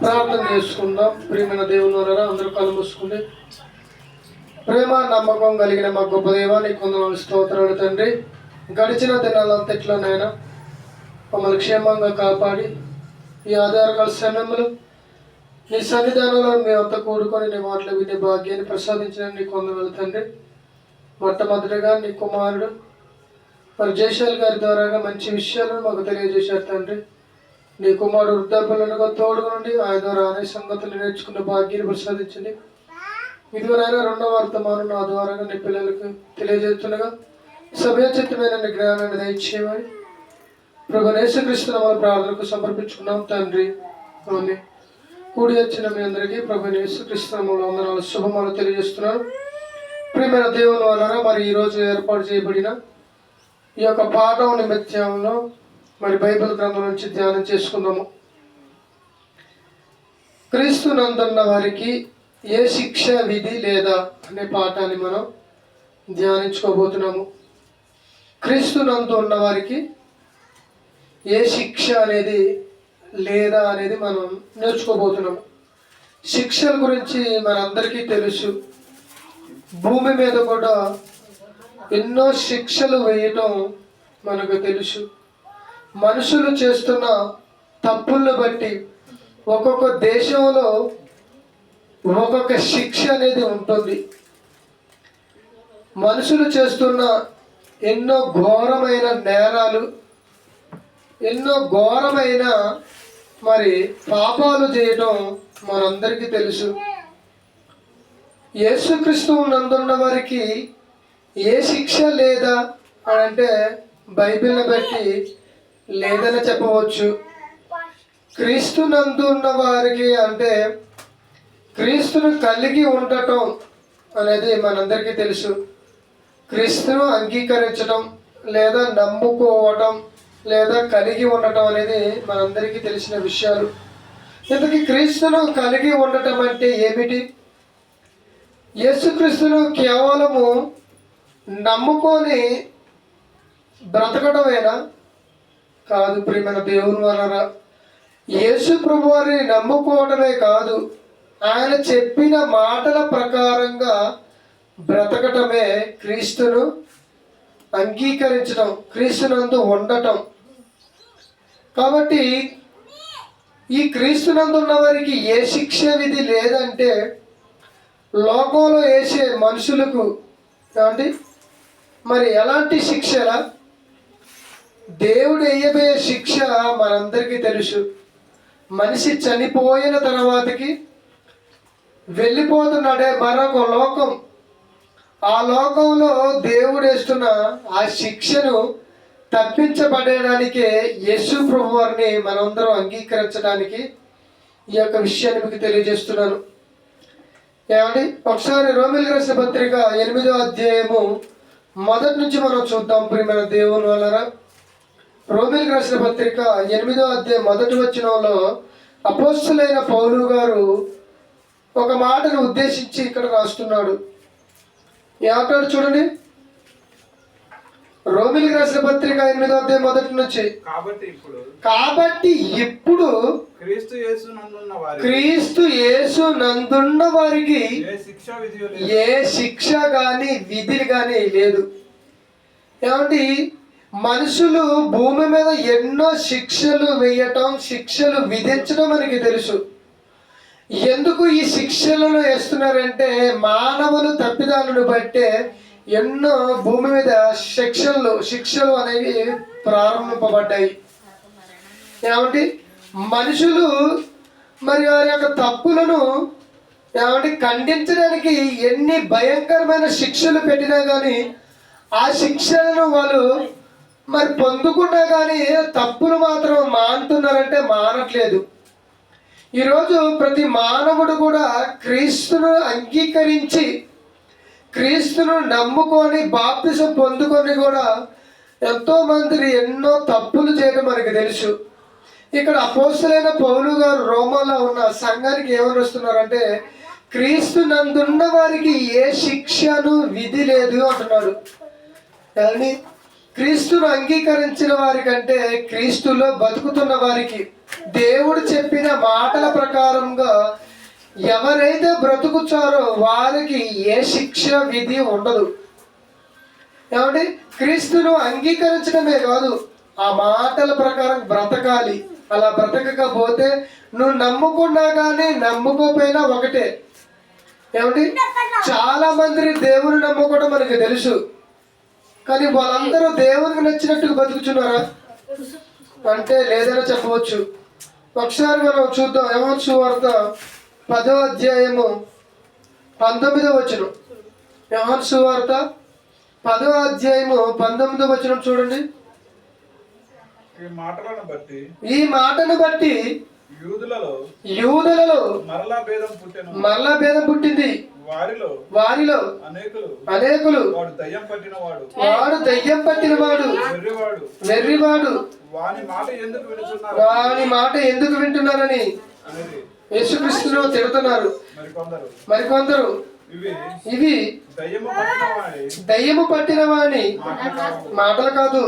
ప్రార్థన చేసుకుందాం. ప్రియమైన దేవుని వలన అందరూ కళ్ళు మూసుకుంటే, ప్రేమ నమ్మకం కలిగిన మా గొప్ప దేవా, నీకు వందనాలు స్తోత్రాలు తండ్రి. గడిచిన దినాలంతట్లోనైనా మమ్మల్ని క్షేమంగా కాపాడి ఈ ఆధారకాల సమయంలో నీ సన్నిధానంలో మేమంతా కూడుకొని నీ మాటలు వినే భాగ్యాన్ని ప్రసాదించిన నీకు వందనాలు తండ్రి. మొట్టమొదటిగా నీ కుమారుడు మరి జయశాల్ గారి ద్వారాగా మంచి విషయాలను మాకు తెలియజేశారు తండ్రి. నీ కుమారుడు వృద్ధాప్యులను తోడుగా నుండి ఆయన ద్వారా అనేక సంగతులు నేర్చుకున్న భాగ్యాన్ని ప్రసాదించండి. ఇదివరైనా రెండవ వర్తమానం నా ద్వారాగా నీ పిల్లలకు తెలియజేస్తుండగా సభ్యోచితమైన నీ జ్ఞానాన్ని దయచేయమని ప్రభు యేసుక్రీస్తు నామములో ప్రార్థనకు సమర్పించుకున్నాం తండ్రి. ఆమేన్. కూడి వచ్చిన మీ అందరికీ ప్రభు యేసుక్రీస్తు నామములో వందనాలు శుభములు తెలియజేస్తున్నాను. ప్రియమైన దేవుని వలన మరి ఈరోజు ఏర్పాటు చేయబడిన ఈ యొక్క పాఠం నిమిత్తంలో మరి బైబిల్ గ్రంథం నుంచి ధ్యానం చేసుకుందాము. క్రీస్తు నందున్న వారికి ఏ శిక్ష విధి లేదా అనే పాఠాన్ని మనం ధ్యానించుకోబోతున్నాము. క్రీస్తు నందు ఉన్న వారికి ఏ శిక్ష అనేది లేదా అనేది మనం నేర్చుకోబోతున్నాము. శిక్షల గురించి మనందరికీ తెలుసు. భూమి మీద కూడా ఎన్నో శిక్షలు వేయటం మనకు తెలుసు. మనుషులు చేస్తున్న తప్పులను బట్టి ఒక్కొక్క దేశంలో ఒక్కొక్క శిక్ష అనేది ఉంటుంది. మనుషులు చేస్తున్న ఎన్నో ఘోరమైన నేరాలు, ఎన్నో ఘోరమైన మరి పాపాలు చేయటం మనందరికీ తెలుసు. యేసుక్రీస్తు నందున్న వారికి ఏ శిక్ష లేదా అని అంటే బైబిల్ని బట్టి లేదని చెప్పవచ్చు. క్రీస్తు నందు ఉన్న వారికి అంటే క్రీస్తును కలిగి ఉండటం అనేది మనందరికీ తెలుసు. క్రీస్తును అంగీకరించడం లేదా నమ్ముకోవటం లేదా కలిగి ఉండటం అనేది మనందరికీ తెలిసిన విషయాలు. ఇంతకీ క్రీస్తును కలిగి ఉండటం అంటే ఏమిటి? యేసుక్రీస్తును కేవలము నమ్ముకొని బ్రతకడమేనా? కాదు ప్రియమైన దేవుని వలన. యేసు ప్రభువారిని నమ్ముకోవడమే కాదు, ఆయన చెప్పిన మాటల ప్రకారంగా బ్రతకటమే క్రీస్తును అంగీకరించడం, క్రీస్తునందు ఉండటం. కాబట్టి ఈ క్రీస్తునందు ఉన్న వారికి ఏ శిక్ష విధి లేదంటే లోకంలో వేసే మనుషులకు ఏమండి మరి ఎలాంటి శిక్షలా? దేవుడు వేయబోయే శిక్ష మనందరికీ తెలుసు. మనిషి చనిపోయిన తర్వాతకి వెళ్ళిపోతున్నాడే మరొక లోకం. ఆ లోకంలో దేవుడు వేస్తున్న ఆ శిక్షను తప్పించబడడానికే యేసు ప్రభువారిని మనందరం అంగీకరించడానికి ఈ యొక్క విషయాన్ని మీకు తెలియజేస్తున్నాను. ఏమండి, ఒకసారి రోమిలికి రాసిన పత్రిక 8వ అధ్యాయము మొదటి నుంచి మనం చూద్దాం. ప్రియమైన దేవుని వలన రోమిలికి రాసిన పత్రిక 8వ అధ్యాయం మొదటి వచనంలో అపోస్తలుడైన పౌలు గారు ఒక మాటను ఉద్దేశించి ఇక్కడ రాస్తున్నాడు. ఏమంటాడు చూడండి. రోమిలికి రాసిన పత్రిక 8వ అధ్యాయం మొదటి నుంచి, కాబట్టి ఇప్పుడు క్రీస్తు యేసు నందున్న వారికి ఏ శిక్ష గాని విధి గాని లేదు. ఏమంటే మనుషులు భూమి మీద ఎన్నో శిక్షలు వేయటం, శిక్షలు విధించడం మనకి తెలుసు. ఎందుకు ఈ శిక్షలను వేస్తున్నారంటే మానవులు తప్పిదాలను బట్టే ఎన్నో భూమి మీద శిక్షలు అనేవి ప్రారంభింపబడ్డాయి. ఏమంటే మనుషులు మరి వారి యొక్క తప్పులను ఏమంటే ఖండించడానికి ఎన్ని భయంకరమైన శిక్షలు పెట్టినా కానీ ఆ శిక్షలను వాళ్ళు మరి పొందుకున్నా కానీ తప్పులు మాత్రం మానుతున్నారంటే మానట్లేదు. ఈరోజు ప్రతి మానవుడు కూడా క్రీస్తును అంగీకరించి క్రీస్తును నమ్ముకొని బాప్తిసం పొందుకొని కూడా ఎంతోమంది ఎన్నో తప్పులు చేయడం మనకు తెలుసు. ఇక్కడ అపోస్తలుడైన పౌలు గారు రోమాలో ఉన్న సంఘానికి ఏమని వస్తున్నారంటే క్రీస్తు నందున్న వారికి ఏ శిక్షను విధి లేదు అంటున్నాడు. కానీ క్రీస్తును అంగీకరించిన వారికంటే క్రీస్తులో బతుకుతున్న వారికి దేవుడు చెప్పిన మాటల ప్రకారంగా ఎవరైతే బ్రతుకుతారో వారికి ఏ శిక్ష విధి ఉండదు. ఏమంటే క్రీస్తును అంగీకరించడమే కాదు, ఆ మాటల ప్రకారం బ్రతకాలి. అలా బ్రతకకపోతే నువ్వు నమ్ముకున్నా కానీ నమ్ముకోపోయినా ఒకటే. ఏమంటే చాలా మంది దేవుని నమ్ముకోవడం మనకు తెలుసు, కానీ వాళ్ళందరూ దేవునికి నచ్చినట్టుగా బతుకుతున్నారా అంటే లేదని చెప్పవచ్చు. ఒకసారి మనం చూద్దాం. యోహాను సువార్త 10వ అధ్యాయము 19వ వచనం. యోహాను సువార్త 10వ అధ్యాయము 19వ వచనం చూడండి. ఈ మాటను బట్టి యూదులలో మరలా భేదం పుట్టింది. వారిలో అనేకులు వాడు దయ్యం పట్టినవాడు, వెర్రివాడు, వాని మాట ఎందుకు వింటున్నారని యేసుక్రీస్తును తిడుతున్నారు. మరికొందరు ఇవి దయ్యము పట్టిన వాని మాటలు కాదు,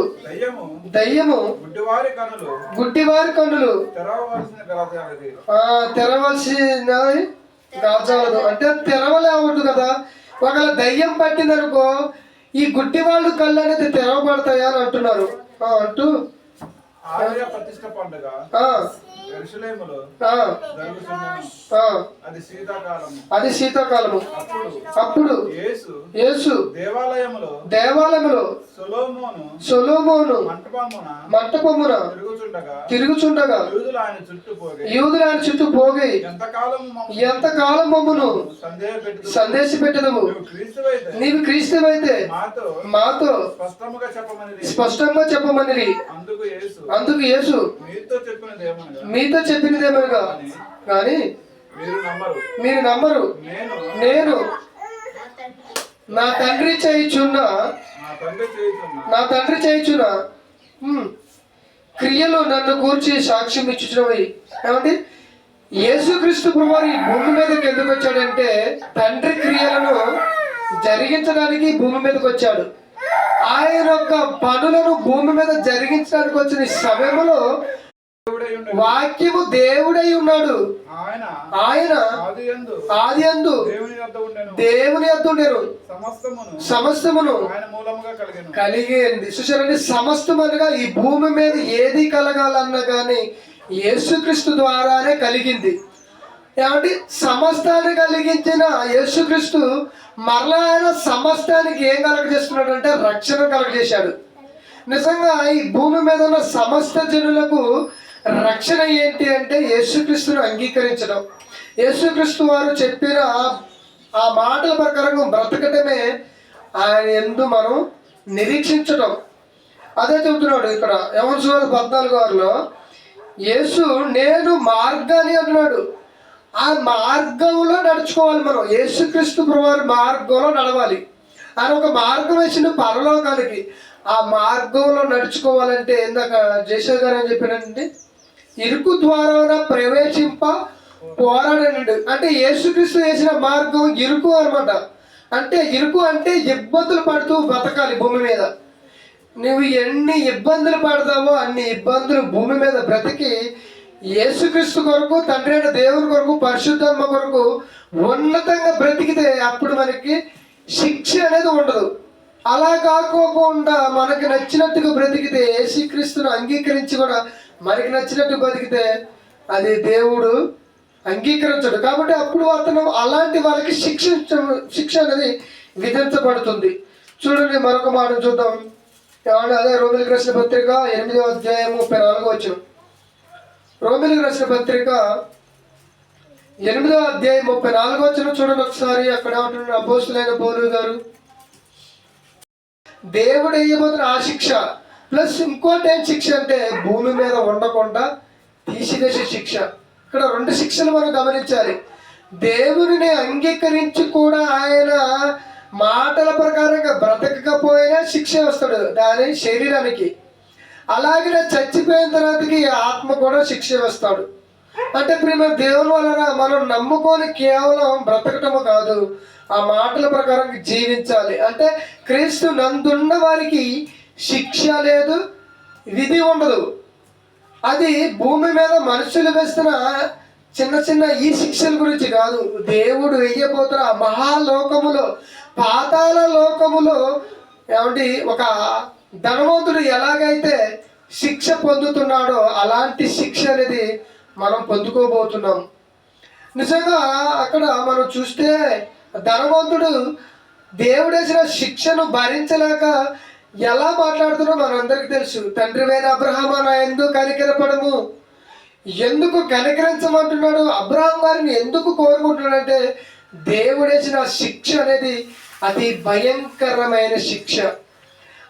దయ్యము గుడ్డివారి కన్నులు తెరవలసిన కాచాలదు. అంటే తెరవలేవద్దు కదా. ఒకవేళ దయ్యం పట్టిందనుకో ఈ గుడ్డి వాళ్ళు కళ్ళు అనేది తెరవబడతాయా అని అంటున్నారు. అంటూ అది శీతాకాలము. అప్పుడు యేసు దేవాలయములో సొలొమోను మంటపమున తిరుగుచుండగా యూదులు ఆయన చుట్టూ పోగి ఎంతకాలం మమ్మును సందేశపెట్టదము, నీవు క్రీస్తువైతే మాతో స్పష్టంగా చెప్పమని. అందుకు యేసు మీతో చెప్పినదేమనగా కానీ మీరు నమ్మరు. నేను నా తండ్రి చేయుచున్న క్రియలు నన్ను గూర్చి సాక్ష్యం ఇచ్చుచున్నవి. ఏమంటే యేసుక్రీస్తు ప్రభువారు ఈ భూమి మీదకి ఎందుకు వచ్చాడంటే తండ్రి క్రియలను జరిగించడానికి భూమి మీదకి వచ్చాడు. ఆయన యొక్క పనులను భూమి మీద జరిగించడానికి వచ్చిన సమయంలో వాక్యము దేవుడై ఉన్నాడు. ఆయన ఆదియందు దేవుని యొద్ద ఉండెను, సమస్తమును కలిగింది. చూసారండి, సమస్తం అనగా ఈ భూమి మీద ఏది కలగాలన్నా కానీ యేసుక్రీస్తు ద్వారానే కలిగింది. ఏమంటే సమస్తాన్ని కలిగించిన యేసుక్రీస్తు మరలా ఆయన సమస్తానికి ఏం కలగజేస్తున్నాడు అంటే రక్షణ కలగజేశాడు. నిజంగా ఈ భూమి మీద ఉన్న సమస్త జనులకు రక్షణ ఏంటి అంటే యేసుక్రీస్తును అంగీకరించడం, యేసుక్రీస్తు వారు చెప్పిన ఆ మాటల ప్రకారం బ్రతకటమే ఆయన యందు మనం నిరీక్షించడం. అదే చెబుతున్నాడు ఇక్కడ యోహాను సువార్త 14:6లో యేసు నేను మార్గాన్ని అన్నాడు. ఆ మార్గంలో నడుచుకోవాలి మనం. యేసుక్రీస్తు ప్రభువారి మార్గంలో నడవాలి. ఆయన ఒక మార్గం వేసిన పరలోకానికి. ఆ మార్గంలో నడుచుకోవాలంటే ఇందాక జయశేఖర్ గారు అని చెప్పినట్టు ఇరుకు ద్వారా ప్రవేశింప పోరాడండి. అంటే యేసుక్రీస్తు వేసిన మార్గం ఇరుకు అనమాట. అంటే ఇరుకు అంటే ఇబ్బందులు పడుతూ బ్రతకాలి భూమి మీద. నువ్వు ఎన్ని ఇబ్బందులు పడతావో అన్ని ఇబ్బందులు భూమి మీద బ్రతికి యేసుక్రీస్తు కొరకు, తండ్రి అయిన దేవుని కొరకు, పరిశుద్ధమ్మ కొరకు ఉన్నతంగా బ్రతికితే అప్పుడు మనకి శిక్ష అనేది ఉండదు. అలా కాకోకుండా మనకి నచ్చినట్టుగా బ్రతికితే, యేసుక్రీస్తును అంగీకరించి కూడా మనకి నచ్చినట్టు బ్రతికితే అది దేవుడు అంగీకరించడు. కాబట్టి అప్పుడు అతను అలాంటి వాళ్ళకి శిక్ష అనేది విధించబడుతుంది. చూడండి, మరొక మాట చూద్దాం. అదే రోమిలికి రాసిన పత్రిక 8వ అధ్యాయం 34వ వచనం. రోమిలికి రాసిన పత్రిక 8వ అధ్యాయం 34వ వచనం చూడండి ఒకసారి. అక్కడ ఏమంటున్నారు అపోస్తులైన పౌలు గారు, దేవుడు వేయబోతున్న ఆ శిక్ష ప్లస్ ఇంకోటి ఏం శిక్ష అంటే భూమి మీద ఉండకుండా తీసివేసే శిక్ష. ఇక్కడ 2 శిక్షలు మనం గమనించాలి. దేవుని అంగీకరించి కూడా ఆయన మాటల ప్రకారంగా బ్రతకకపోయినా శిక్ష వస్తాడు దాని శరీరానికి. అలాగే చచ్చిపోయిన తర్వాతకి ఆత్మ కూడా శిక్ష వస్తాడు. అంటే ప్రేమ దేవుని వలన మనం నమ్ముకొని కేవలం బ్రతకటము కాదు, ఆ మాటల ప్రకారం జీవించాలి. అంటే క్రీస్తు నందున్న వారికి శిక్ష లేదు, విధి ఉండదు. అది భూమి మీద మనుషులు వేస్తున్న చిన్న చిన్న ఈ శిక్షల గురించి కాదు. దేవుడు వెయ్యబోతున్న మహాలోకములో, పాతాళ లోకములో ఏమంటే ఒక ధనవంతుడు ఎలాగైతే శిక్ష పొందుతున్నాడో అలాంటి శిక్ష అనేది మనం పొందుకోబోతున్నాం. నిజంగా అక్కడ మనం చూస్తే ధనవంతుడు దేవుడేసిన శిక్షను భరించలేక ఎలా మాట్లాడుతున్నా మనందరికీ తెలుసు. తండ్రివైన అబ్రహామా నా ఎందుకు కనికరపడము, ఎందుకు కనికరించమంటున్నాడు, అబ్రహాం గారిని ఎందుకు కోరుకుంటున్నాడంటే దేవుడేసిన శిక్ష అనేది అది భయంకరమైన శిక్ష.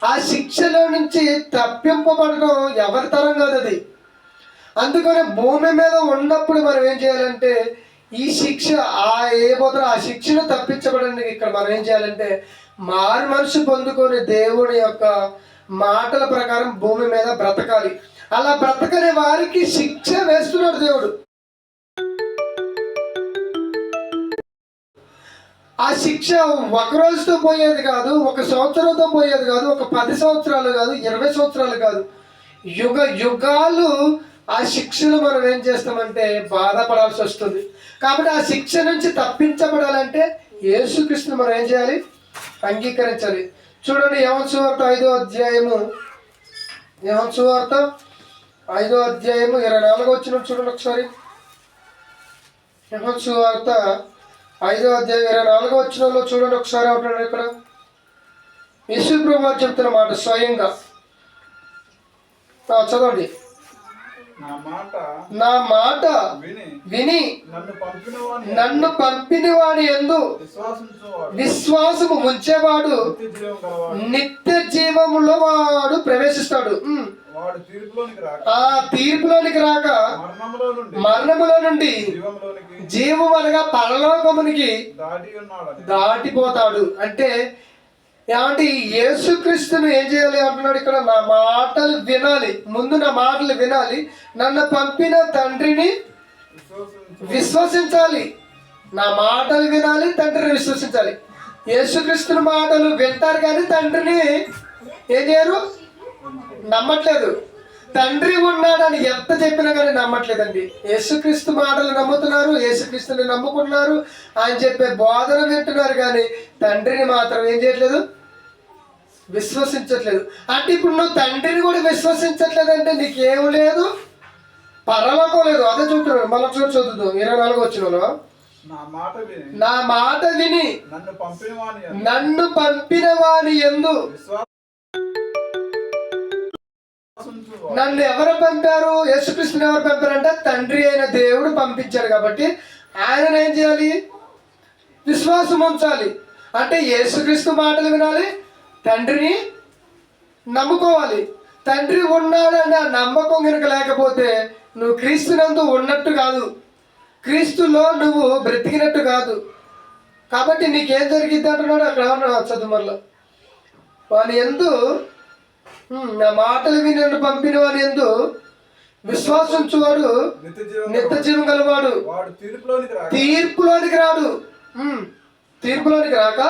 ఆ శిక్షలో నుంచి తప్పింపబడడం ఎవరి తరం కాదు అది. అందుకని భూమి మీద ఉన్నప్పుడు మనం ఏం చేయాలంటే ఈ శిక్ష ఆ శిక్షను తప్పించబడడానికి ఇక్కడ మనం ఏం చేయాలంటే మారు మనసు పొందుకొని దేవుని యొక్క మాటల ప్రకారం భూమి మీద బ్రతకాలి. అలా బ్రతకని వారికి శిక్ష వేస్తున్నాడు దేవుడు. ఆ శిక్ష ఒక రోజుతో పోయేది కాదు, ఒక సంవత్సరంతో పోయేది కాదు, ఒక 10 సంవత్సరాలు కాదు, 20 సంవత్సరాలు కాదు, యుగ యుగాలు ఆ శిక్షను మనం ఏం చేస్తామంటే బాధపడాల్సి వస్తుంది. కాబట్టి ఆ శిక్ష నుంచి తప్పించబడాలంటే యేసుక్రీస్తుని మనం ఏం చేయాలి? అంగీకరించాలి. చూడండి, యోహాను సువార్త 5వ అధ్యాయము 24వ వచనం చూడండి ఒకసారి. యోహాను సువార్త 5వ అధ్యాయం 24వ వచనంలో చూడండి ఒకసారి. అవుతాడు ఇక్కడ యేసు ప్రభువు చెప్తున్న మాట స్వయంగా చదవండి. నా మాట విని నన్ను పంపిన వాడి యందు విశ్వాసము ఉంచేవాడు నిత్య జీవములో వాడు ప్రవేశిస్తాడు. ఆ తీర్పులోనికి రాక మరణములో నుండి జీవము అనగా పరలోకమునికి దాటిపోతాడు. అంటే ఏమంటే యేసుక్రీస్తును ఏం చేయాలి అంటున్నాడు ఇక్కడ? నా మాటలు వినాలి, ముందు నా మాటలు వినాలి, నన్ను పంపిన తండ్రిని విశ్వసించాలి. నా మాటలు వినాలి, తండ్రిని విశ్వసించాలి. యేసుక్రీస్తుని మాటలు వింటారు కానీ తండ్రిని ఏం చేయరు? నమ్మట్లేదు. తండ్రి ఉన్నాడని ఎంత చెప్పినా కానీ నమ్మట్లేదండి. యేసుక్రీస్తు మాటలు నమ్ముతున్నారు, యేసుక్రీస్తుని నమ్ముకున్నారు, ఆయన చెప్పే బోధన వింటున్నారు, కానీ తండ్రిని మాత్రం ఏం చేయట్లేదు? విశ్వసించట్లేదు. అంటే ఇప్పుడు నువ్వు తండ్రిని కూడా విశ్వసించట్లేదంటే నీకేం లేదు, పరలోకం లేదు. అదే చూస్తున్నాడు. మళ్ళీ చదువుతాం 24వ వచనంలో, నా మాట విని నన్ను పంపిన వాని యందు. నన్ను ఎవరు పంపారు? యేసుక్రీస్తుని ఎవరు పంపారంటే తండ్రి అయిన దేవుడు పంపించాడు. కాబట్టి ఆయనను ఏం చేయాలి? విశ్వాసం ఉంచాలి. అంటే యేసుక్రీస్తు మాటలు వినాలి, తండ్రిని నమ్ముకోవాలి. తండ్రి ఉన్నాడని ఆ నమ్మకం కనుక లేకపోతే నువ్వు క్రీస్తునందు ఉన్నట్టు కాదు, క్రీస్తులో నువ్వు బ్రతికినట్టు కాదు. కాబట్టి నీకేం జరిగిద్ది అంటున్నాడు అక్కడ చదువు. మరలా వాని యందు, నా మాటలు విని నన్ను పంపిన వాని యందు విశ్వాసించువాడు నిత్య జీవం గలవాడు, తీర్పులోనికి రాడు. తీర్పులోనికి రాక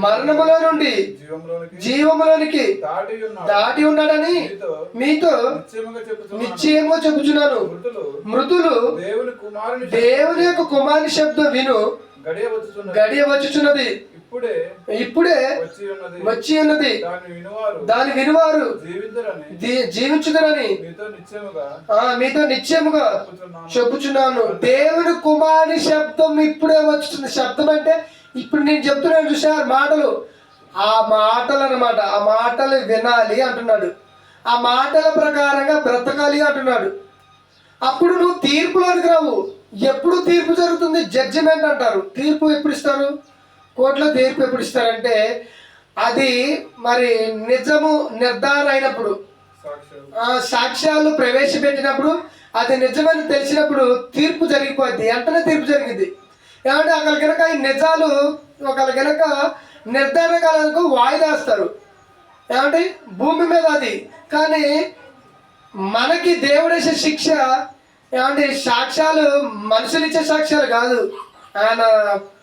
మరణములో నుండి జీవములోనికి దాటి ఉన్నాడని మీతో నిశ్చయముగా చెప్పుచున్నాను. మృతులు దేవుని యొక్క కుమారుని శబ్దం విను, గడియ వచ్చుచున్నది, ఇప్పుడే వచ్చి ఉన్నది, దాని వినువారు జీవించుదరని మీతో నిశ్చయముగా చెప్పుచున్నాను. దేవుని కుమారుని శబ్దం ఇప్పుడే వచ్చుతుంది. శబ్దం అంటే ఇప్పుడు నేను చెప్తున్నాను చూసారు మాటలు, ఆ మాటలు అన్నమాట. ఆ మాటలు వినాలి అంటున్నాడు, ఆ మాటల ప్రకారంగా బ్రతకాలి అంటున్నాడు. అప్పుడు నువ్వు తీర్పులోనికి రావు. ఎప్పుడు తీర్పు జరుగుతుంది? జడ్జిమెంట్ అంటారు. తీర్పు ఎప్పుడు ఇస్తారు? కోర్టులో తీర్పు ఎప్పుడు ఇస్తారంటే అది మరి నిజము నిర్ధారణ అయినప్పుడు, సాక్ష్యాలు ప్రవేశపెట్టినప్పుడు, అది నిజమని తెలిసినప్పుడు తీర్పు జరిగిపోద్ది. వెంటనే తీర్పు జరిగింది. ఏమంటే అక్కడ కనుక ఈ నిజాలు ఒకళ్ళ కనుక నిర్ధారణ కాలకు వాయిదా వేస్తారు. ఏమంటే భూమి మీద అది. కానీ మనకి దేవుడేసే శిక్ష ఏమంటే సాక్ష్యాలు మనుషులు ఇచ్చే సాక్ష్యాలు కాదు, ఆయన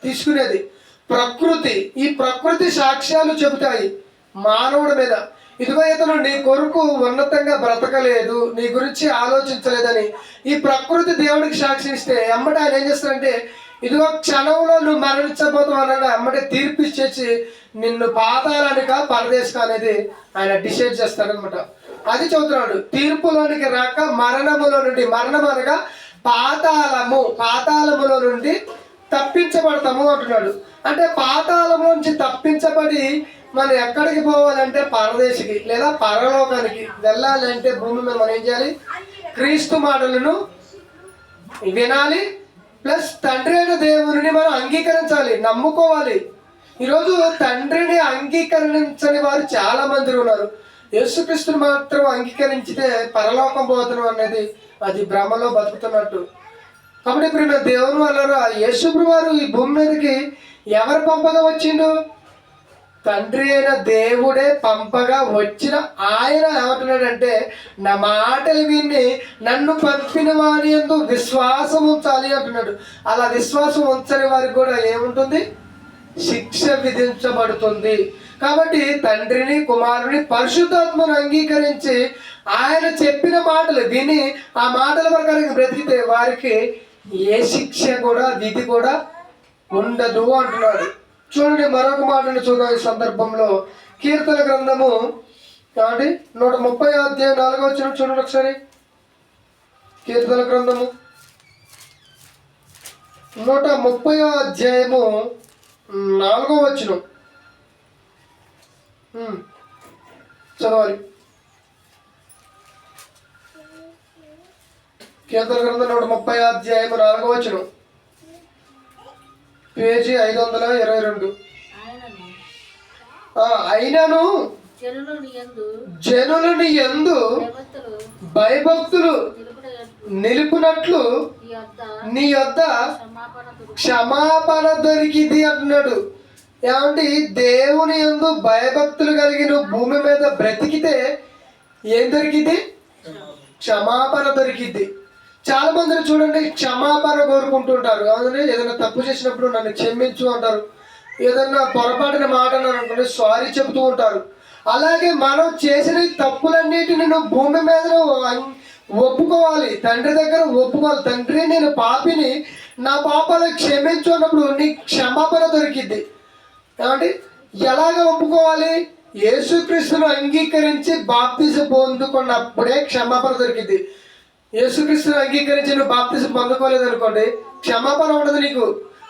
తీసుకునేది ప్రకృతి. ఈ ప్రకృతి సాక్ష్యాలు చెబుతాయి మానవుడి మీద. ఇదిగో ఇతను నీ కొరకు ఉన్నతంగా బ్రతకలేదు, నీ గురించి ఆలోచించలేదని ఈ ప్రకృతి దేవుడికి సాక్షి ఇస్తే ఎమ్మట ఆయన ఏం చేస్తాడంటే, ఇదిగో క్షణంలో నువ్వు మరణించబోతావు అనగా ఎమ్మటే తీర్పు ఇచ్చేసి నిన్ను పాతాళానిక పరదేశక అనేది ఆయన డిసైడ్ చేస్తాడనమాట. అది చదువుతున్నాడు. తీర్పులోనికి రాక మరణములో నుండి, మరణం అనగా పాతాళములో నుండి తప్పించబడతాము అంటున్నాడు. అంటే పాతాళము నుంచి తప్పించబడి మనం ఎక్కడికి పోవాలంటే పరదేశికి లేదా పరలోకానికి వెళ్ళాలంటే భూమి మీద మనం ఏం చేయాలి? క్రీస్తు మాటలను వినాలి, ప్లస్ తండ్రి అయిన దేవుని మనం అంగీకరించాలి, నమ్ముకోవాలి. ఈరోజు తండ్రిని అంగీకరించని వారు చాలా మంది ఉన్నారు. యేసుక్రీస్తుని మాత్రం అంగీకరించితే పరలోకం పోతున్నాం అనేది అది భ్రమలో బతుకుతున్నట్టు. కాబట్టి ఇప్పుడు నా దేవుని వల్ల యేసుప్రభు వారు ఈ భూమి మీదకి ఎవరు పంపగా వచ్చిండు? తండ్రి అయిన దేవుడే పంపగా వచ్చిన ఆయన ఏమంటున్నాడంటే, నా మాటలు విని నన్ను పంపిన వారి యందు విశ్వాసం ఉంచాలి అంటున్నాడు. అలా విశ్వాసం ఉంచని వారికి కూడా ఏముంటుంది? శిక్ష విధించబడుతుంది. కాబట్టి తండ్రిని, కుమారుని, పరిశుద్ధాత్మను అంగీకరించి ఆయన చెప్పిన మాటలు విని ఆ మాటల ప్రకారం బ్రతికితే వారికి ఏ శిక్ష కూడా, విధి కూడా ఉండదు అంటున్నాడు. చూడండి, మరొక మాటను చూద్దాం ఈ సందర్భంలో. కీర్తన గ్రంథము 130 అధ్యాయం 4వ వచనం చూడండి ఒకసారి. కీర్తన గ్రంథము 130 అధ్యాయము 4వ వచనం చదవాలి. కీర్తన గ్రంథం 130 అధ్యాయము 4వ వచనం, పేజీ 522. అయినను జనులని యందు భయభక్తులు నిలుపునట్లు నీ యొద్ద క్షమాపణ దొరికింది అంటున్నాడు. ఏమంటే దేవుని యందు భయభక్తులు కలిగి నువ్వు భూమి మీద బ్రతికితే ఏం దొరికింది? క్షమాపణ దొరికింది. చాలా మందిని చూడండి, క్షమాపణ కోరుకుంటుంటారు. అవునండి, ఏదైనా తప్పు చేసినప్పుడు నన్ను క్షమించు అంటారు. ఏదన్నా పొరపాటున మాట అనుకుంటే సారీ చెబుతూ ఉంటారు. అలాగే మనం చేసిన తప్పులన్నిటిని నువ్వు భూమి మీద ఒప్పుకోవాలి, తండ్రి దగ్గర ఒప్పుకోవాలి. తండ్రి, నేను పాపిని, నా పాపాలు క్షమించు అన్నప్పుడు నీకు క్షమాపణ దొరికిద్ది. కాబట్టి ఎలాగ ఒప్పుకోవాలి? యేసుక్రీస్తును అంగీకరించి బాప్తిజం పొందుకున్నప్పుడే క్షమాపణ దొరికింది. యేసుక్రీస్తుని అంగీకరించి నువ్వు బాప్తిజం పొందుకోలేదు అనుకోండి, క్షమాపణ ఉండదు నీకు.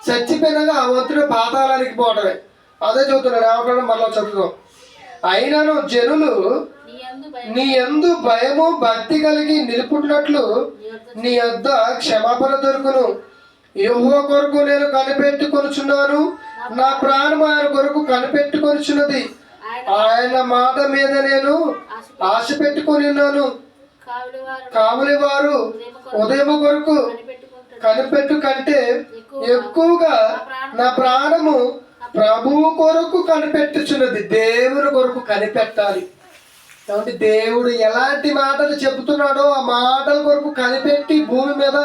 చచ్చిపోయినాక ఆ వంతుడు పాతాళానికి పోవటమే. అదే చదువుతున్నాడు. ఏమంటాడు మళ్ళీ చదువుతాం. అయినను జనులు నీ యందు భయము భక్తి కలిగి నిలుపున్నట్లు నీ యొద్ద క్షమాపణ దొరుకును. యెహోవా కొరకు నేను కనిపెట్టుకొనుచున్నాను, నా ప్రాణం ఆయన కొరకు కనిపెట్టుకొనుచున్నది. ఆయన మాట మీద నేను ఆశ పెట్టుకొని ఉన్నాను. కావలి వారు ఉదయం కొరకు కనిపెట్టు కంటే ఎక్కువగా నా ప్రాణము ప్రభువు కొరకు కనిపెట్టుచున్నది. దేవుని కొరకు కనిపెట్టాలి. కాబట్టి దేవుడు ఎలాంటి మాటలు చెబుతున్నాడో ఆ మాటల కొరకు కనిపెట్టి భూమి మీద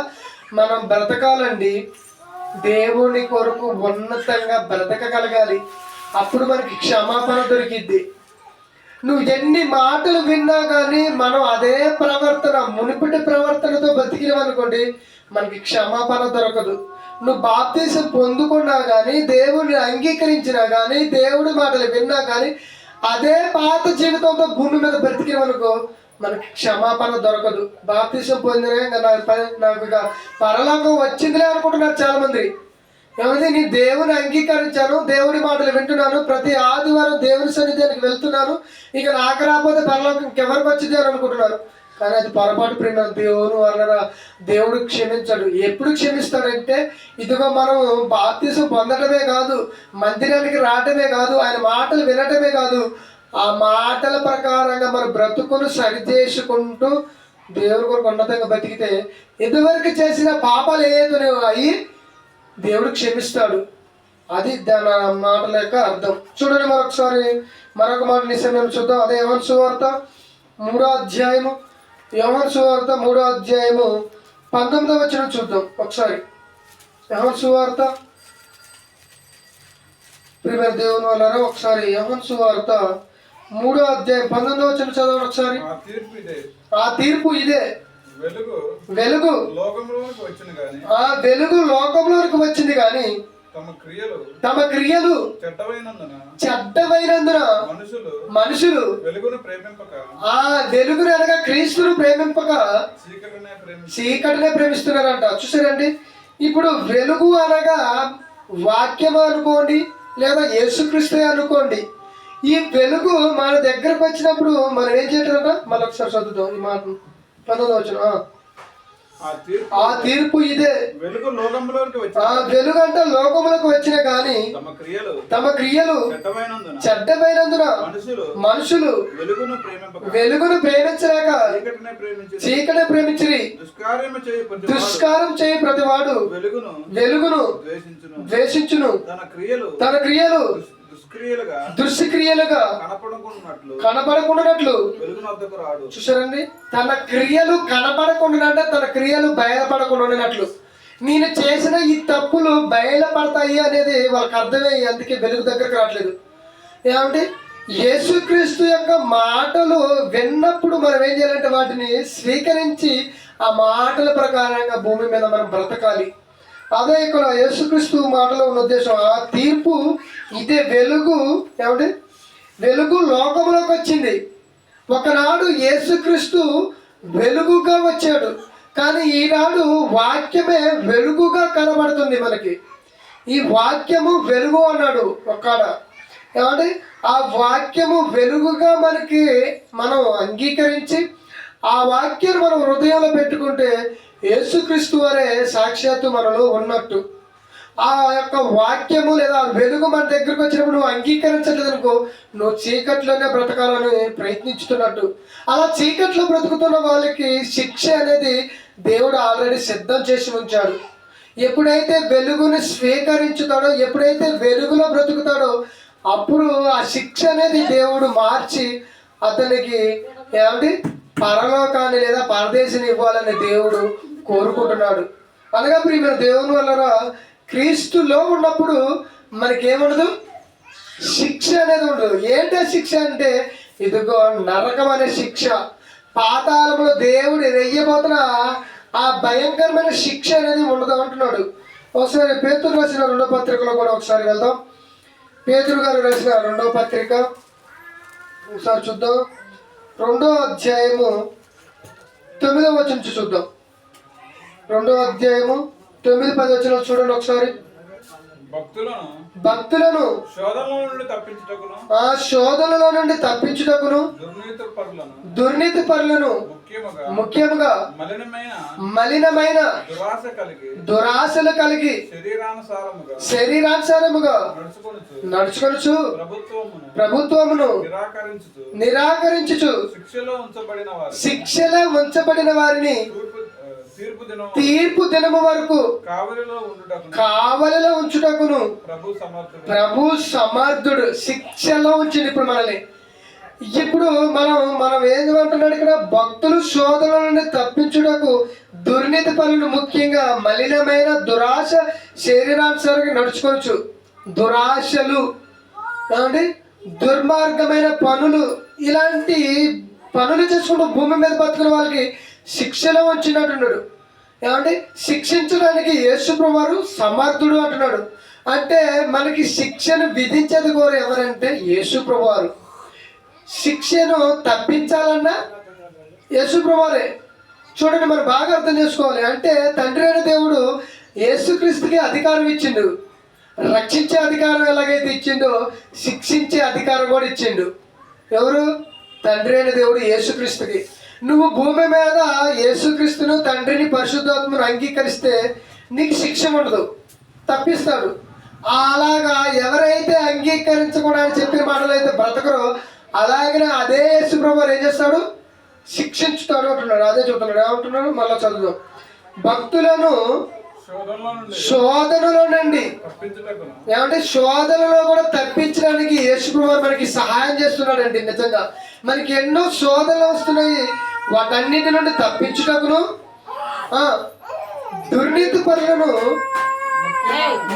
మనం బ్రతకాలండి. దేవుని కొరకు ఉన్నతంగా బ్రతకగలగాలి. అప్పుడు మనకి క్షమాపణ దొరికిద్ది. నువ్వు ఎన్ని మాటలు విన్నా కానీ మనం అదే ప్రవర్తన, మునుపటి ప్రవర్తనతో బతికినవనుకోండి, మనకి క్షమాపణ దొరకదు. నువ్వు బాప్తిసం పొందుకున్నా కానీ, దేవుడిని అంగీకరించినా కానీ, దేవుడి మాటలు విన్నా కానీ అదే పాత జీవితంతో భూమి మీద బ్రతికినవనుకో మనకి క్షమాపణ దొరకదు. బాప్తిసం పొందినా నాకు ఇక పరలోకం వచ్చిందిలే అనుకుంటున్నారు చాలా మంది. ఏమైంది? నీ దేవుని అంగీకరించాను, దేవుని మాటలు వింటున్నాను, ప్రతి ఆదివారం దేవుని సన్నిధానికి వెళ్తున్నాను, ఇక నాకు రాకపోతే పరలోకం ఇంకెవరికి వచ్చింది అని అనుకుంటున్నారు. కానీ అది పొరపాటు ప్రేమ. దేవుని వలన దేవుడు క్షమించాడు. ఎప్పుడు క్షమిస్తాడంటే, ఇదిగో మనం బాప్తిసం పొందటమే కాదు, మందిరానికి రావటమే కాదు, ఆయన మాటలు వినటమే కాదు, ఆ మాటల ప్రకారంగా మన బ్రతుకును సరిచేసుకుంటూ దేవుని కొరకు ఉన్నతంగా బతికితే ఇదివరకు చేసిన పాపాలు ఏదో అయ్యి దేవుడు క్షమిస్తాడు. అది దాని మాటల యొక్క అర్థం. చూడండి మరొక మాట నిశ్చయం చూద్దాం. అదే యోహాను సువార్త 3వ అధ్యాయము, యోహాను సువార్త 3వ అధ్యాయము 19వ వచనం చూద్దాం ఒకసారి. యోహాను సువార్త, ప్రియమైన దేవుని వలన ఒకసారి యోహాను సువార్త 3వ అధ్యాయం 19వ వచనం చదవండి ఒకసారి. ఆ తీర్పు ఇదే, వెలుగు వెలుగు లోకంలోనికి వచ్చింది కానీ తమ క్రియలు చెడ్డమైనందున మనుషులు ఆ వెలుగును అనగా క్రీస్తును ప్రేమింపక చీకటినే ప్రేమిస్తున్నారంట. చూసారండి, ఇప్పుడు వెలుగు అనగా వాక్యం అనుకోండి లేదా యేసుక్రీస్తు అనుకోండి. ఈ వెలుగు మన దగ్గరకు వచ్చినప్పుడు మనం ఏం చేయాలంట? మళ్ళీ ఒకసారి చదువుతాం ఈ మాట 19వ వచనం. ఆ తీర్పు ఇదే, వెలుగు అంటే లోకములకు వచ్చిన గాని తమ క్రియలు చెడ్డమైనందున మనుషులు వెలుగును ప్రేమించలేక చీకటిని ప్రేమించిరి. దుష్కారం చేయి ప్రతివాడు వెలుగును ద్వేషించును, తన క్రియలు దుష్క్రియలుగా కనపడకుండానట్లు. చూసారండి, తన క్రియలు కనపడకుండా, తన క్రియలు బయలుపడకుండానట్లు. నేను చేసిన ఈ తప్పులు బయలుపడతాయి అనేది వాళ్ళకి అర్థమయ్యి అందుకే వెలుగు దగ్గరకు రావట్లేదు. ఏమంటే యేసుక్రీస్తు యొక్క మాటలు విన్నప్పుడు మనం ఏం చేయాలంటే వాటిని స్వీకరించి ఆ మాటల ప్రకారంగా భూమి మీద మనం బ్రతకాలి. అదే ఇక్కడ యేసుక్రీస్తు మాటలో ఉన్న ఉద్దేశం. ఆ తీర్పు ఇదే, వెలుగు ఏమంటే వెలుగు లోకంలోకి వచ్చింది. ఒకనాడు యేసుక్రీస్తు వెలుగుగా వచ్చాడు, కానీ ఈనాడు వాక్యమే వెలుగుగా కనబడుతుంది మనకి. ఈ వాక్యము వెలుగు అన్నాడు ఒక్కడ. ఏమంటే ఆ వాక్యము వెలుగుగా మనకి మనం అంగీకరించి ఆ వాక్యాన్ని మనం హృదయంలో పెట్టుకుంటే యేసుక్రీస్తు వారే సాక్షాత్తు మనలో ఉన్నట్టు. ఆ యొక్క వాక్యము లేదా వెలుగు మన దగ్గరకు వచ్చినప్పుడు నువ్వు అంగీకరించలేదు అనుకో, నువ్వు చీకట్లోనే బ్రతకాలని ప్రయత్నించుతున్నట్టు. అలా చీకట్లో బ్రతుకుతున్న వాళ్ళకి శిక్ష అనేది దేవుడు ఆల్రెడీ సిద్ధం చేసి ఉంచాడు. ఎప్పుడైతే వెలుగుని స్వీకరించుతాడో, ఎప్పుడైతే వెలుగులో బ్రతుకుతాడో అప్పుడు ఆ శిక్ష అనేది దేవుడు మార్చి అతనికి ఏమంటే పరలోకాన్ని లేదా పరదేశిని ఇవ్వాలని దేవుడు కోరుకుంటున్నాడు. అనగా ప్రియమైన దేవుని వల్ల క్రీస్తులో ఉన్నప్పుడు మనకేముండదు, శిక్ష అనేది ఉండదు. ఏంటో శిక్ష అంటే ఇదిగో నరకం అనే శిక్ష, పాతాళంలో దేవుడు వెయ్యబోతున్న ఆ భయంకరమైన శిక్ష అనేది ఉండదు అంటున్నాడు. ఒకసారి పేతురు రాసిన 2వ పత్రికలో కూడా ఒకసారి వెళ్దాం. పేతురు గారు రాసిన 2వ పత్రిక ఒకసారి చూద్దాం. 2వ అధ్యాయము 9వ వచనం చూద్దాం. 2వ అధ్యాయము 9-10 వచనాలు చూడండి ఒకసారి. భక్తులను ఆ శోధనలో నుండి తప్పించుటకును దుర్నీతి పరులను ముఖ్యముగా మలినమైన దురాశలు కలిగి శరీరానుసారముగా నడుచుకొనుచు ప్రభుత్వమును నిరాకరించుచు శిక్షలో ఉంచబడిన వారిని తీర్పు దినము వరకు కావలిలో ఉంచుటకును ప్రభు సమర్థుడు. శిక్షలో ఉంచింది ఇప్పుడు మనల్ని. ఇప్పుడు మనం ఏమంటున్నాడు ఇక్కడ? భక్తులు శోధన నుండి తప్పించుటకు దుర్నీతి పనులు, ముఖ్యంగా మలినమైన దురాశ శరీరానుసారంగా నడుచుకోవచ్చు. దురాశలు ఏమంటే దుర్మార్గమైన పనులు, ఇలాంటి పనులు చేసుకుంటూ భూమి మీద బతుకున్న వాళ్ళకి శిక్షలో ఉంచినట్టున్నాడు. ఏమంటే శిక్షించడానికి యేసు ప్రభువారు సమర్థుడు అంటున్నాడు. అంటే మనకి శిక్షను విధించేది కోరు ఎవరంటే యేసు ప్రభువారు. శిక్షను తప్పించాలన్నా యేసు ప్రభువారే. చూడండి, మనం బాగా అర్థం చేసుకోవాలి. అంటే తండ్రి అయిన దేవుడు యేసుక్రీస్తుకి అధికారం ఇచ్చిండు. రక్షించే అధికారం ఎలాగైతే ఇచ్చిండో శిక్షించే అధికారం కూడా ఇచ్చిండు. ఎవరు? తండ్రి అయిన దేవుడు యేసుక్రీస్తుకి. నువ్వు భూమి మీద యేసుక్రీస్తును, తండ్రిని, పరిశుద్ధాత్మను అంగీకరిస్తే నీకు శిక్ష ఉండదు, తప్పిస్తాడు. అలాగా ఎవరైతే అంగీకరించకుండా అని చెప్పిన మాటలు అయితే బ్రతకరో అలాగనే అదే యేసు ప్రభువు ఏం చేస్తాడు? శిక్షించుతాడు అంటున్నాడు. అదే చెబుతున్నాడు. ఏమంటున్నాడు? మళ్ళీ చదువు. భక్తులను శోధనలో నుండి ఏమంటే శోధనలో కూడా తప్పించడానికి యేసు ప్రభువు మనకి సహాయం చేస్తున్నాడండి. నిజంగా మనకి ఎన్నో శోధనలు వస్తున్నాయి. వాటన్నిటి నుండి తప్పించుటకును దుర్నీతి పనులను,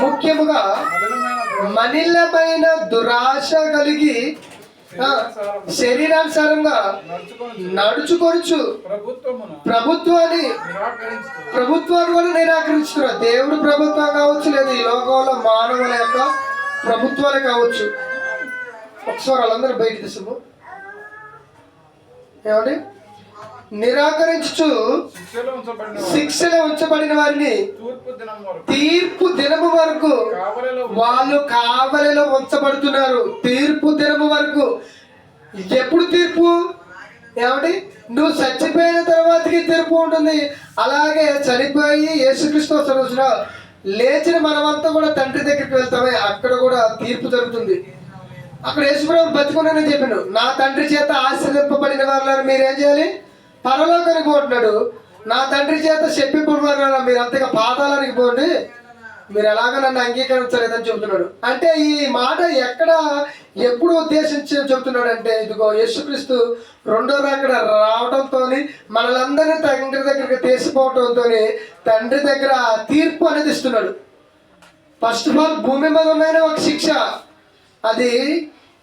ముఖ్యముగా మలినమైన దురాశ కలిగి శరీరానుసారంగా నడుచుకొనుచు ప్రభుత్వాన్ని కూడా నిరాకరిస్తున్నారు. దేవుడు ప్రభుత్వం కావచ్చు, లేదా ఈ లోకంలో మానవుల యొక్క ప్రభుత్వాలు కావచ్చు. ఒకసారి వాళ్ళందరూ బయట తీసుకు ఏమండి, నిరాకరించు శిక్షలో ఉంచబడిన వారిని తీర్పు దినము వరకు వాళ్ళు కావలిలో ఉంచబడుతున్నారు. తీర్పు దినము వరకు. ఎప్పుడు తీర్పు? ఏమండి, నువ్వు చచ్చిపోయిన తర్వాతకి తీర్పు ఉంటుంది. అలాగే చనిపోయి యేసుక్రీస్తు రోజున లేచిన మనమంతా కూడా తండ్రి దగ్గరికి వెళ్తామే, అక్కడ కూడా తీర్పు జరుగుతుంది. అక్కడ యేసుప్రభువు బతికున్నానని చెప్పాను. నా తండ్రి చేత ఆశీర్వదింపబడిన వారు మీరేం చేయాలి? పరలోకానికి పోతున్నాడు. నా తండ్రి చేత చెప్పింపబడిన మీరు అంతగా పాతాళానికి పోండి, మీరు ఎలాగ నన్ను అంగీకరించలేదని చెబుతున్నాడు. అంటే ఈ మాట ఎప్పుడు ఉద్దేశించి చెబుతున్నాడు అంటే, ఇదిగో యేసుక్రీస్తు రెండో రాకడ రావడంతో మనలందరినీ తండ్రి దగ్గరికి తీసిపోవడంతో తండ్రి దగ్గర తీర్పు అనేది ఇస్తున్నాడు. ఫస్ట్ ఆఫ్ ఆల్ భూమి మీద ఉన్న ఒక శిక్ష, అది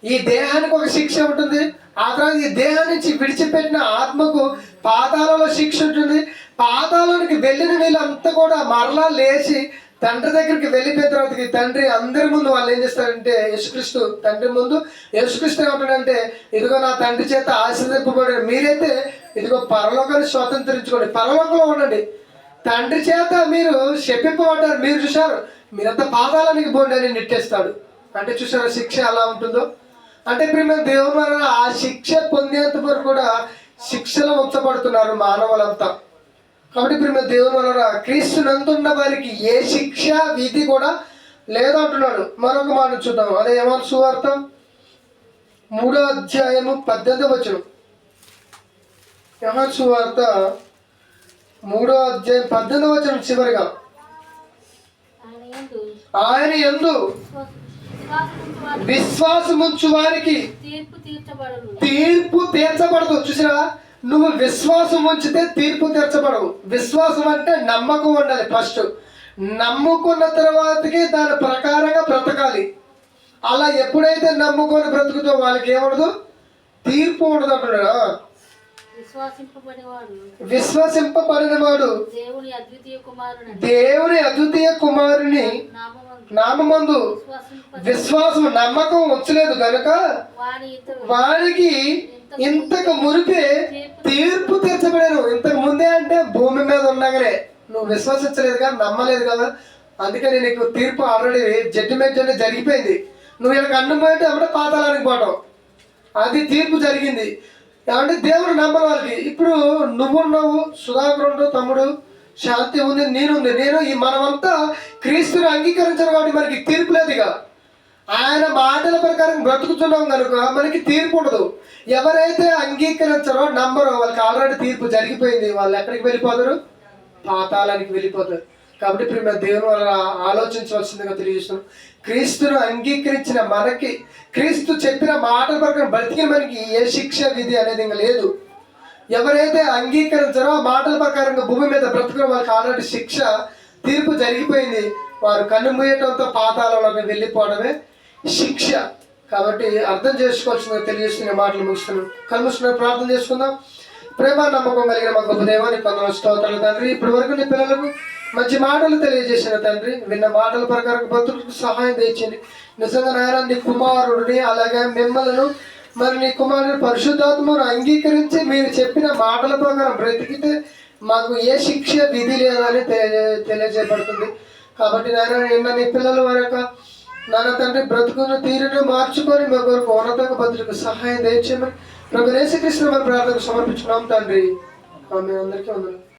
ఈ దేహానికి ఒక శిక్ష ఉంటుంది. ఆ తర్వాత ఈ దేహం నుంచి విడిచిపెట్టిన ఆత్మకు పాతాళంలో శిక్ష ఉంటుంది. పాతాళానికి వెళ్ళిన వీళ్ళంతా కూడా మరలా లేచి తండ్రి దగ్గరికి వెళ్ళిపోయిన తర్వాత తండ్రి అందరి ముందు వాళ్ళు ఏం చేస్తారంటే, యేసుక్రీస్తు తండ్రి ముందు యేసుక్రీస్తు ఏమంటాడంటే, ఇదిగో నా తండ్రి చేత ఆశీర్వదింపబడి మీరైతే ఇదిగో పరలోకాన్ని స్వతంత్రించుకోండి, పరలోకంలో ఉండండి. తండ్రి చేత మీరు శపింపబడ్డారు, మీరు చూశారు, మీరంతా పాతాళానికి పోండి అని నెట్టేస్తాడు. అంటే చూసారా శిక్ష ఎలా ఉంటుందో. అంటే ప్రేమ దేవుని వలన ఆ శిక్ష పొందేంత వరకు కూడా శిక్షలో ఉంచబడుతున్నారు మానవులంతా. కాబట్టి ప్రేమ దేవుని వలన క్రీస్తు నందున్న వారికి ఏ శిక్ష విధి కూడా లేదంటున్నాడు. మరొక మాట చూద్దాం. అదే యోహాను సువార్త 3వ అధ్యాయము 18వ వచనం. యోహాను సువార్త 3వ అధ్యాయం 18వ వచనం చివరిగా, ఆయన యందు విశ్వాసముంచు వారికి తీర్పు తీర్చబడదు. చూసినా, నువ్వు విశ్వాసం ఉంచితే తీర్పు తీర్చబడవు. విశ్వాసం అంటే నమ్మకం ఉండాలి. ఫస్ట్ నమ్ముకున్న తర్వాతకి దాని ప్రకారంగా బ్రతకాలి. అలా ఎప్పుడైతే నమ్ముకొని బ్రతుకుతో వాళ్ళకి ఏమడదు, తీర్పు ఉండదు అంటున్నాడు. విశ్వసింపబడినవాడు దేవుని అద్వితీయ కుమారుని నామమందు విశ్వాసం నమ్మకం వచ్చలేదు కనుక వారికి ఇంతకు మునిపే తీర్పు తీర్చబడాను. ఇంతకు ముందే అంటే భూమి మీద ఉండగానే నువ్వు విశ్వసించలేదు కదా, నమ్మలేదు కదా, అందుకని నీకు తీర్పు ఆల్రెడీ జడ్జిమెంట్ అనేది జరిగిపోయింది. నువ్వు ఇలా అన్నం పోయింటే అప్పుడే పాతాళానికి పోవటం, అది తీర్పు జరిగింది. ఏమంటే దేవుడు నమ్మని వాళ్ళకి. ఇప్పుడు నువ్వున్నావు, సుధాకరుడు, తమ్ముడు, శాంతి ఉంది, నేను ఈ మనమంతా క్రీస్తుని అంగీకరించారు కాబట్టి మనకి తీర్పు లేదు. ఇక ఆయన మాటల ప్రకారం బ్రతుకుతున్నాం కనుక మనకి తీర్పు ఉండదు. ఎవరైతే అంగీకరించారో నమ్మరో వాళ్ళకి ఆల్రెడీ తీర్పు జరిగిపోయింది. వాళ్ళు ఎక్కడికి వెళ్ళిపోతారు? పాతాళానికి వెళ్ళిపోతారు. కాబట్టి ఇప్పుడు మేము దేవుని వల్ల ఆలోచించవలసిందిగా తెలియజేస్తున్నాం. క్రీస్తును అంగీకరించిన మనకి, క్రీస్తు చెప్పిన మాటల ప్రకారం బ్రతికిన మనకి ఏ శిక్ష విధి అనేది ఇంకా లేదు. ఎవరైతే అంగీకరించారో ఆ మాటల ప్రకారంగా భూమి మీద బ్రతుకున్న వాళ్ళకి ఆల్రెడీ శిక్ష తీర్పు జరిగిపోయింది. వారు కన్ను మూయటంతో పాతాళంలోకి వెళ్ళిపోవడమే శిక్ష. కాబట్టి అర్థం చేసుకోవాల్సిందిగా తెలియజేస్తున్న మాటలు ముగిస్తున్నాం. కలుముస్తున్న ప్రార్థన చేసుకుందాం. ప్రేమ నమ్మకం కలిగిన మా గొప్ప దేవానికి వందనాలు, స్తోత్రాలు తండ్రి. ఇప్పటి వరకు నీ పిల్లలకు మంచి మాటలు తెలియజేసిన తండ్రి, విన్న మాటల ప్రకారం భక్తులకు సహాయం తెచ్చింది. నిజంగా నాయన నీ కుమారుడిని అలాగే మిమ్మల్ని మరి నీ కుమారుని పరిశుద్ధాత్మను అంగీకరించి మీరు చెప్పిన మాటల ప్రకారం బ్రతికితే మాకు ఏ శిక్ష విధి లేదని తెలియజేయబడుతుంది. కాబట్టి నాయన నిన్న నీ పిల్లల వరకు నాన్న తండ్రి బ్రతుకును తీరును మార్చుకొని మా కొరకు ఉన్నతంగా భద్రకు సహాయం దయచేయమని ప్రభు యేసుక్రీస్తు వారి ప్రార్థనకు సమర్పించుకున్నాం తండ్రి. ఆమె అందరికీ వందనాలు.